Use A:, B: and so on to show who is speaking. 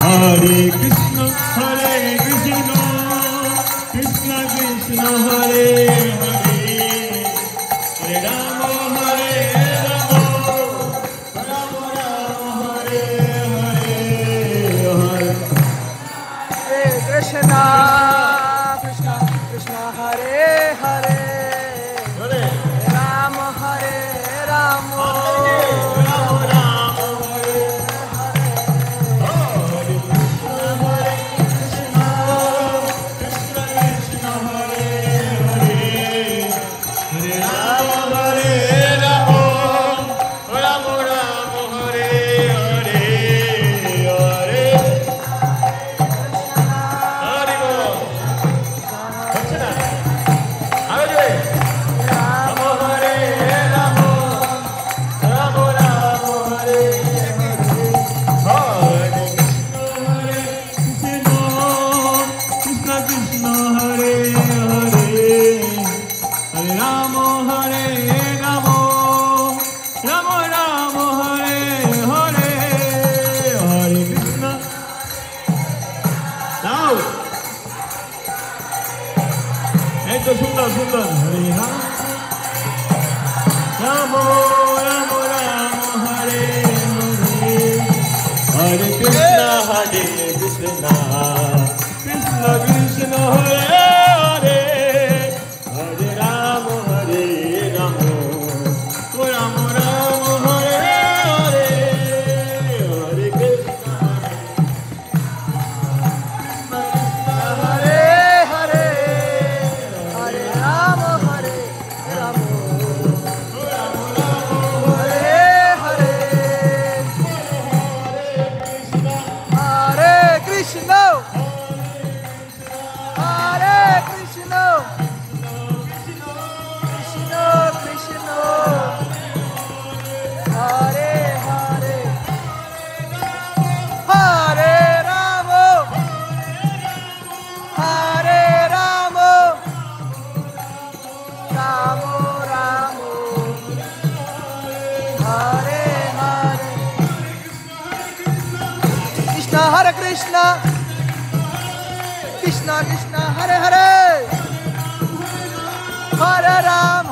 A: Hare Krishna, Krishna Krishna, Hare Hare, Hare Rama, Hare Rama, Rama Rama, Hare Hare, Hare
B: Krishna, Krishna Krishna, Hare Hare,
A: Hare
B: Rama Hare Rama,
A: Rama Rama, Hare সুন্দর সুন্দর হরে Ram Ram Ram Ram Hare Hare Hare Krishna Krishna Krishna Hare Hare Hare Ram Ram Ram Ram Hare Hare Hare Krishna
B: Hare Hare, Hare Rama, Hare Rama, Hare Hare, Hare Krishna, Hare Krishna, Krishna Krishna, Hare Hare, Hare Rama, Hare Rama, Rama Rama, Hare Hare, Krishna Hare Krishna, Krishna Krishna Hare Hare, Hare Rama.